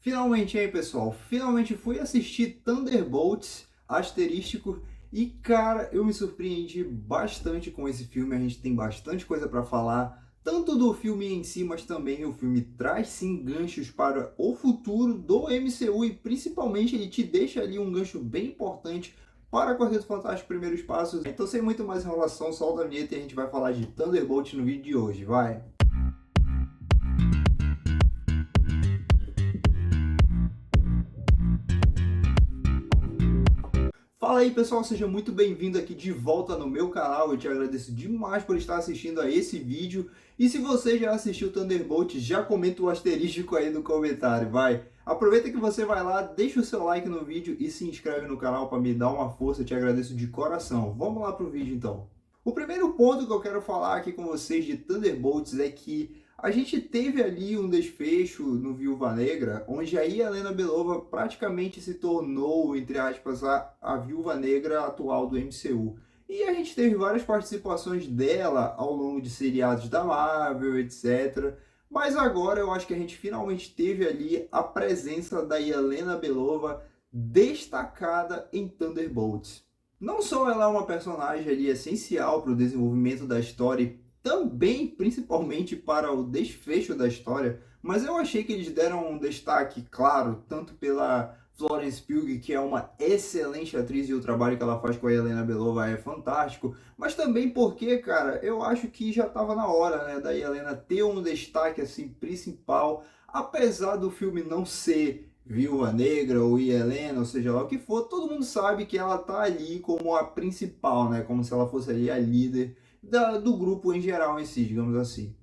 Finalmente, aí, pessoal, finalmente fui assistir Thunderbolts asterístico e, cara, eu me surpreendi bastante com esse filme. A gente tem bastante coisa para falar, tanto do filme em si, mas também o filme traz sim ganchos para o futuro do MCU e principalmente ele te deixa ali um gancho bem importante para Quarteto Fantástico Primeiros Passos. Então, sem muito mais enrolação, solta a vinheta e a gente vai falar de Thunderbolts no vídeo de hoje, vai! Fala aí pessoal, seja muito bem-vindo aqui de volta no meu canal, eu te agradeço demais por estar assistindo a esse vídeo e se você já assistiu Thunderbolt, já comenta o asterístico aí no comentário, vai! Aproveita que você vai lá, deixa o seu like no vídeo e se inscreve no canal para me dar uma força, eu te agradeço de coração. Vamos lá pro vídeo então. O primeiro ponto que eu quero falar aqui com vocês de Thunderbolts é que a gente teve ali um desfecho no Viúva Negra, onde a Yelena Belova praticamente se tornou, entre aspas, a Viúva Negra atual do MCU. E a gente teve várias participações dela ao longo de seriados da Marvel, etc. Mas agora eu acho que a gente finalmente teve ali a presença da Yelena Belova destacada em Thunderbolts. Não só ela é uma personagem ali essencial para o desenvolvimento da história e também, principalmente, para o desfecho da história, mas eu achei que eles deram um destaque, claro, tanto pela Florence Pugh, que é uma excelente atriz e o trabalho que ela faz com a Helena Belova é fantástico, mas também porque, cara, eu acho que já estava na hora, né, da Helena ter um destaque assim principal, apesar do filme não ser Viúva Negra ou Helena, ou seja lá o que for, todo mundo sabe que ela tá ali como a principal, né, como se ela fosse ali a líder do grupo em geral em si, digamos assim.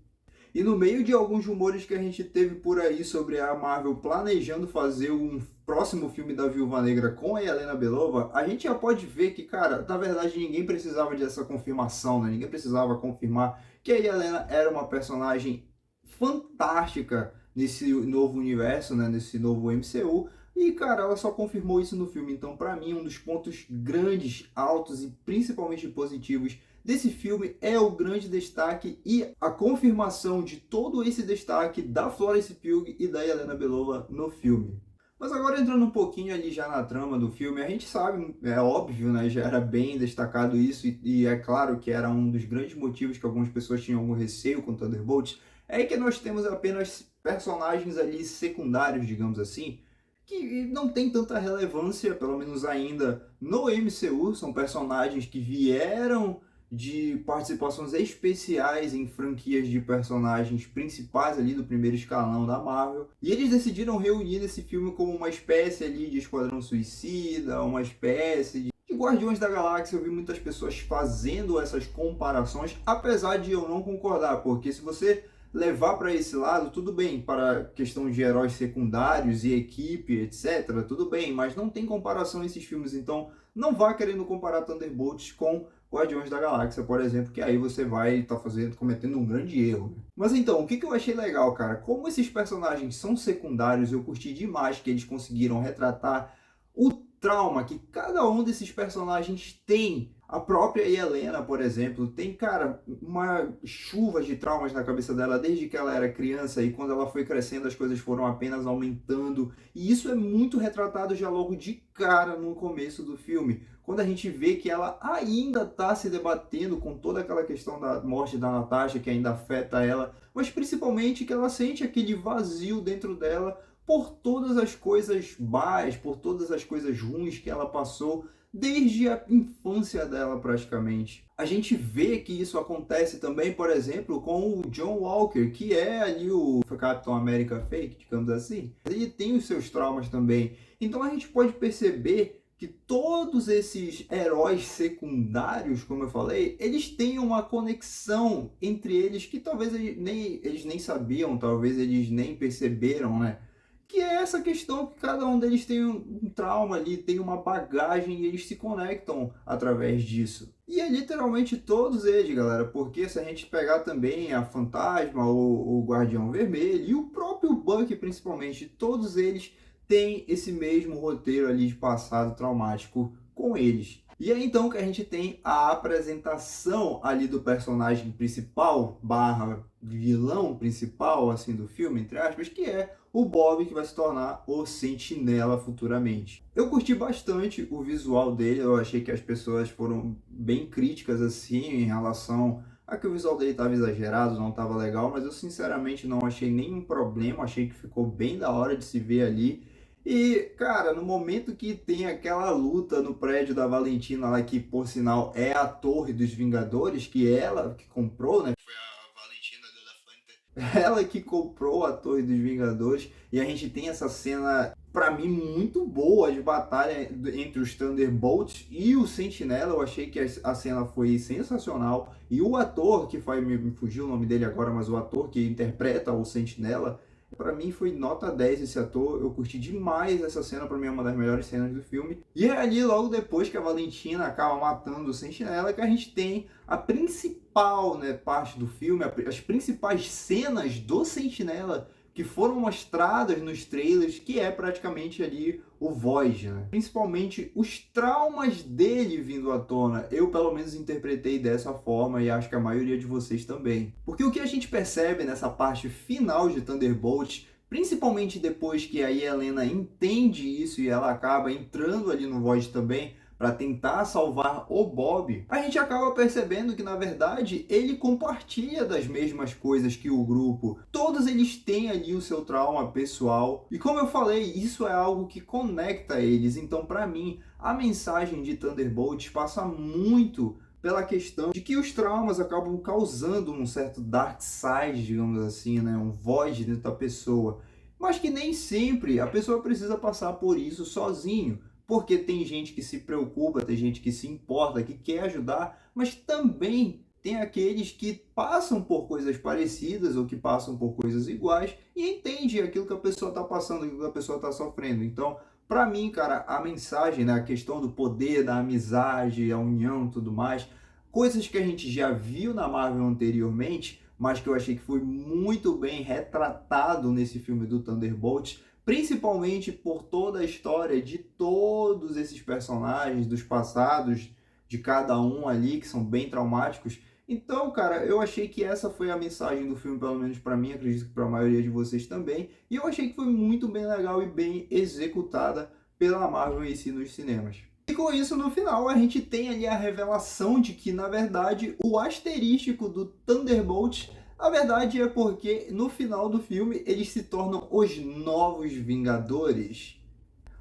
E no meio de alguns rumores que a gente teve por aí sobre a Marvel planejando fazer um próximo filme da Viúva Negra com a Helena Belova, a gente já pode ver que, cara, na verdade ninguém precisava dessa confirmação, né? Ninguém precisava confirmar que a Helena era uma personagem fantástica nesse novo universo, né? Nesse novo MCU. E, cara, ela só confirmou isso no filme. Então, para mim, um dos pontos grandes, altos e principalmente positivos desse filme é o grande destaque e a confirmação de todo esse destaque da Florence Pugh e da Helena Belova no filme. Mas agora entrando um pouquinho ali já na trama do filme, a gente sabe, é óbvio, né, já era bem destacado isso e é claro que era um dos grandes motivos que algumas pessoas tinham algum receio com Thunderbolts, é que nós temos apenas personagens ali secundários, digamos assim, que não tem tanta relevância, pelo menos ainda no MCU, são personagens que vieram de participações especiais em franquias de personagens principais ali do primeiro escalão da Marvel. E eles decidiram reunir esse filme como uma espécie ali de Esquadrão Suicida, uma espécie de Guardiões da Galáxia. Eu vi muitas pessoas fazendo essas comparações, apesar de eu não concordar, porque se você levar para esse lado, tudo bem, para questão de heróis secundários e equipe, etc, tudo bem, mas não tem comparação esses filmes, então não vá querendo comparar Thunderbolts com Guardiões da Galáxia, por exemplo, que aí você vai estar cometendo um grande erro. Mas então, o que eu achei legal, cara? Como esses personagens são secundários, eu curti demais que eles conseguiram retratar o trauma que cada um desses personagens tem. A própria Helena, por exemplo, tem, cara, uma chuva de traumas na cabeça dela desde que ela era criança e quando ela foi crescendo as coisas foram apenas aumentando. E isso é muito retratado já logo de cara no começo do filme, quando a gente vê que ela ainda está se debatendo com toda aquela questão da morte da Natasha que ainda afeta ela, mas principalmente que ela sente aquele vazio dentro dela por todas as coisas más, por todas as coisas ruins que ela passou desde a infância dela praticamente. A gente vê que isso acontece também, por exemplo, com o John Walker, que é ali o Capitão América fake, digamos assim. Ele tem os seus traumas também. Então a gente pode perceber que todos esses heróis secundários, como eu falei, eles têm uma conexão entre eles que talvez eles nem sabiam, talvez eles nem perceberam, né? Que é essa questão que cada um deles tem um trauma ali, tem uma bagagem e eles se conectam através disso. E é literalmente todos eles, galera, porque se a gente pegar também a Fantasma, o Guardião Vermelho e o próprio Bucky principalmente, todos eles têm esse mesmo roteiro ali de passado traumático com eles. E é então que a gente tem a apresentação ali do personagem principal, barra vilão principal, assim, do filme, entre aspas, que é o Bob, que vai se tornar o Sentinela futuramente. Eu curti bastante o visual dele, eu achei que as pessoas foram bem críticas, assim, em relação a que o visual dele estava exagerado, não estava legal, mas eu sinceramente não achei nenhum problema, achei que ficou bem da hora de se ver ali. E, cara, no momento que tem aquela luta no prédio da Valentina lá, que por sinal é a Torre dos Vingadores, que ela que comprou, né? Foi a Valentina de la Fuente. Ela que comprou a Torre dos Vingadores. E a gente tem essa cena, pra mim, muito boa de batalha entre os Thunderbolts e o Sentinela. Eu achei que a cena foi sensacional. E o ator, que foi, me fugiu o nome dele agora, mas o ator que interpreta o Sentinela, pra mim foi nota 10 esse ator, eu curti demais essa cena, pra mim é uma das melhores cenas do filme. E é ali logo depois que a Valentina acaba matando o Sentinela que a gente tem a principal, né, parte do filme, as principais cenas do Sentinela que foram mostradas nos trailers, que é praticamente ali o Void, né? Principalmente os traumas dele vindo à tona. Eu, pelo menos, interpretei dessa forma e acho que a maioria de vocês também. Porque o que a gente percebe nessa parte final de Thunderbolt, principalmente depois que a Helena entende isso e ela acaba entrando ali no Void também, para tentar salvar o Bob, a gente acaba percebendo que, na verdade, ele compartilha das mesmas coisas que o grupo. Todos eles têm ali o seu trauma pessoal. E como eu falei, isso é algo que conecta eles. Então, para mim, a mensagem de Thunderbolts passa muito pela questão de que os traumas acabam causando um certo dark side, digamos assim, né? Um void dentro da pessoa. Mas que nem sempre a pessoa precisa passar por isso sozinho. Porque tem gente que se preocupa, tem gente que se importa, que quer ajudar, mas também tem aqueles que passam por coisas parecidas ou que passam por coisas iguais e entende aquilo que a pessoa está passando, aquilo que a pessoa está sofrendo. Então, para mim, cara, a mensagem, né, a questão do poder, da amizade, a união, tudo mais, coisas que a gente já viu na Marvel anteriormente, mas que eu achei que foi muito bem retratado nesse filme do Thunderbolt, principalmente por toda a história de todos esses personagens, dos passados de cada um ali, que são bem traumáticos. Então, cara, eu achei que essa foi a mensagem do filme, pelo menos para mim, acredito que para a maioria de vocês também, e eu achei que foi muito bem legal e bem executada pela Marvel em si nos cinemas. E com isso, no final, a gente tem ali a revelação de que, na verdade, o asterístico do Thunderbolt, a verdade é porque no final do filme eles se tornam os novos Vingadores.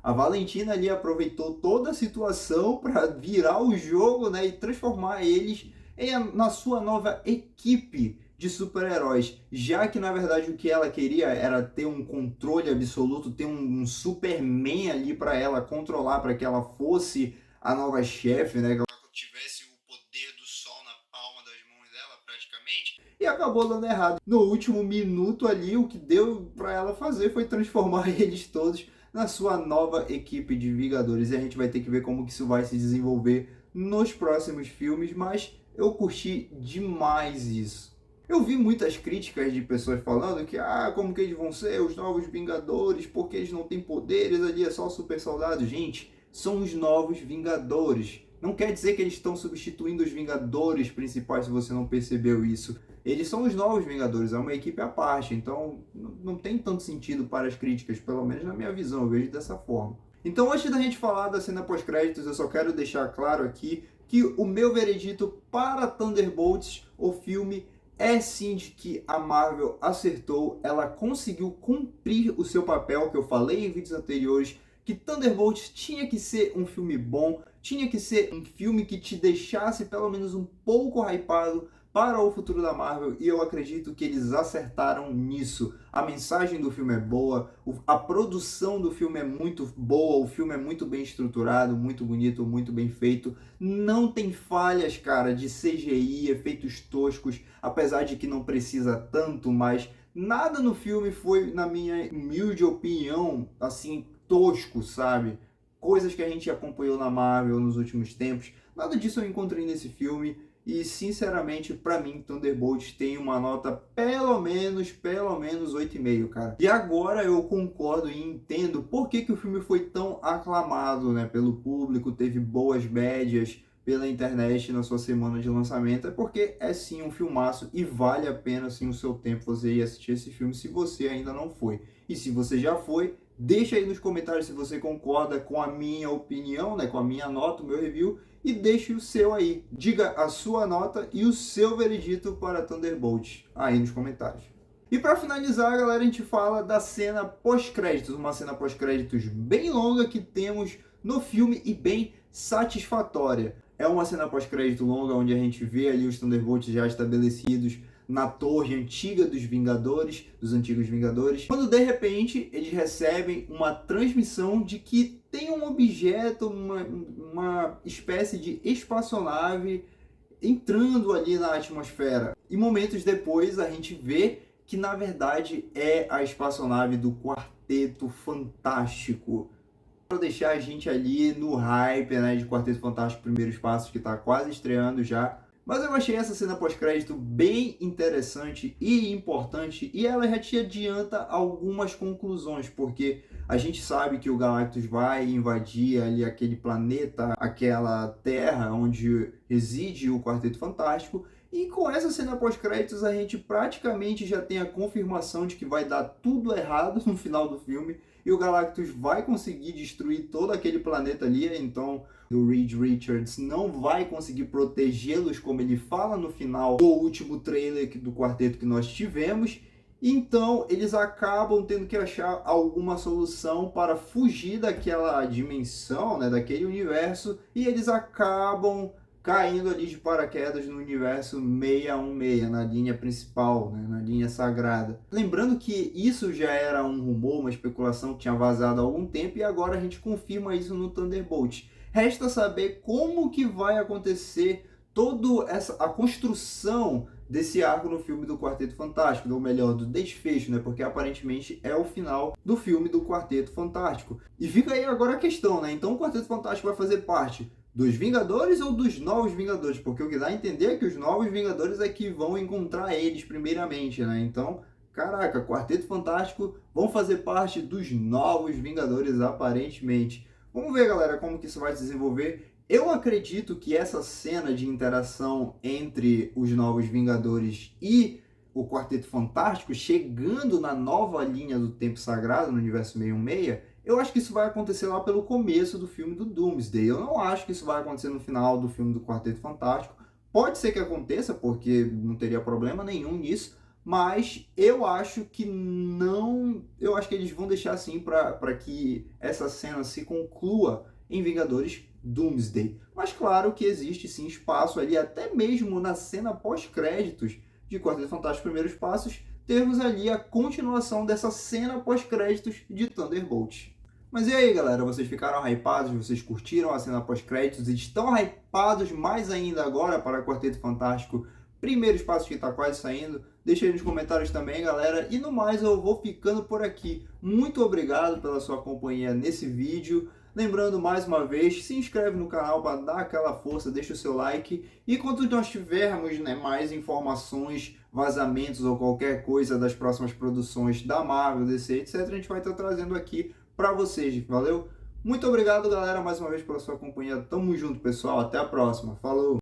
A Valentina ali aproveitou toda a situação para virar o jogo, né, e transformar eles na sua nova equipe de super-heróis, já que na verdade o que ela queria era ter um controle absoluto, ter um Superman ali para ela controlar, para que ela fosse a nova chefe, né, que ela tivesse o poder do sol na palma das mãos dela praticamente, e acabou dando errado. No último minuto ali, o que deu para ela fazer foi transformar eles todos na sua nova equipe de Vingadores. E a gente vai ter que ver como que isso vai se desenvolver nos próximos filmes, mas eu curti demais isso. Eu vi muitas críticas de pessoas falando que, como que eles vão ser os novos Vingadores, porque eles não têm poderes, ali é só super soldado. Gente, são os novos Vingadores. Não quer dizer que eles estão substituindo os Vingadores principais, se você não percebeu isso. Eles são os novos Vingadores, é uma equipe à parte, então não tem tanto sentido para as críticas, pelo menos na minha visão, eu vejo dessa forma. Então, antes da gente falar da cena pós-créditos, eu só quero deixar claro aqui que o meu veredito para Thunderbolts, o filme, é sim de que a Marvel acertou, ela conseguiu cumprir o seu papel, que eu falei em vídeos anteriores, que Thunderbolts tinha que ser um filme bom, tinha que ser um filme que te deixasse pelo menos um pouco hypado para o futuro da Marvel, e eu acredito que eles acertaram nisso. A mensagem do filme é boa, a produção do filme é muito boa, o filme é muito bem estruturado, muito bonito, muito bem feito. Não tem falhas, cara, de CGI, efeitos toscos, apesar de que não precisa tanto, mas nada no filme foi, na minha humilde opinião, assim, tosco, sabe? Coisas que a gente acompanhou na Marvel nos últimos tempos, nada disso eu encontrei nesse filme. E sinceramente, pra mim, Thunderbolts tem uma nota pelo menos 8,5, cara. E agora eu concordo e entendo por que que o filme foi tão aclamado, né, pelo público, teve boas médias pela internet na sua semana de lançamento. É porque é sim um filmaço e vale a pena sim o seu tempo você ir assistir esse filme se você ainda não foi. E se você já foi, deixa aí nos comentários se você concorda com a minha opinião, né, com a minha nota, o meu review, e deixe o seu aí. Diga a sua nota e o seu veredito para Thunderbolt aí nos comentários. E para finalizar, galera, a gente fala da cena pós-créditos, uma cena pós-créditos bem longa que temos no filme e bem satisfatória. É uma cena pós-crédito longa onde a gente vê ali os Thunderbolts já estabelecidos na torre antiga dos Vingadores, dos antigos Vingadores, quando de repente eles recebem uma transmissão de que tem um objeto, uma espécie de espaçonave entrando ali na atmosfera. E momentos depois a gente vê que na verdade é a espaçonave do Quarteto Fantástico. Para deixar a gente ali no hype, né, de Quarteto Fantástico Primeiros Passos, que está quase estreando já. Mas eu achei essa cena pós-crédito bem interessante e importante, e ela já te adianta algumas conclusões, porque a gente sabe que o Galactus vai invadir ali aquele planeta, aquela terra onde reside o Quarteto Fantástico, e com essa cena pós-créditos a gente praticamente já tem a confirmação de que vai dar tudo errado no final do filme, e o Galactus vai conseguir destruir todo aquele planeta ali, então o Reed Richards não vai conseguir protegê-los como ele fala no final do último trailer do quarteto que nós tivemos. Então eles acabam tendo que achar alguma solução para fugir daquela dimensão, né, daquele universo, e eles acabam caindo ali de paraquedas no universo 616, na linha principal, né, na linha sagrada. Lembrando que isso já era um rumor, uma especulação que tinha vazado há algum tempo, e agora a gente confirma isso no Thunderbolt. Resta saber como que vai acontecer toda a construção desse arco no filme do Quarteto Fantástico, ou melhor, do desfecho, né? Porque aparentemente é o final do filme do Quarteto Fantástico. E fica aí agora a questão, né? Então o Quarteto Fantástico vai fazer parte dos Vingadores ou dos Novos Vingadores? Porque o que dá a entender é que os Novos Vingadores é que vão encontrar eles primeiramente, né? Então, caraca, Quarteto Fantástico vão fazer parte dos Novos Vingadores aparentemente. Vamos ver, galera, como que isso vai se desenvolver. Eu acredito que essa cena de interação entre os Novos Vingadores e o Quarteto Fantástico, chegando na nova linha do Tempo Sagrado, no universo 616, eu acho que isso vai acontecer lá pelo começo do filme do Doomsday. Eu não acho que isso vai acontecer no final do filme do Quarteto Fantástico. Pode ser que aconteça, porque não teria problema nenhum nisso, mas eu acho que não. Eu acho que eles vão deixar assim para que essa cena se conclua em Vingadores Doomsday. Mas claro que existe sim espaço ali, até mesmo na cena pós-créditos de Quarteto Fantástico Primeiros Passos, termos ali a continuação dessa cena pós-créditos de Thunderbolt. Mas e aí, galera? Vocês ficaram hypados? Vocês curtiram a cena pós-créditos? Estão hypados mais ainda agora para Quarteto Fantástico Primeiros Passos, que está quase saindo? Deixa aí nos comentários também, galera. E no mais, eu vou ficando por aqui. Muito obrigado pela sua companhia nesse vídeo. Lembrando mais uma vez, se inscreve no canal para dar aquela força, deixa o seu like. E quando nós tivermos, né, mais informações, vazamentos ou qualquer coisa das próximas produções da Marvel, DC, etc., a gente vai estar trazendo aqui para vocês, valeu? Muito obrigado, galera, mais uma vez pela sua companhia. Tamo junto, pessoal. Até a próxima. Falou!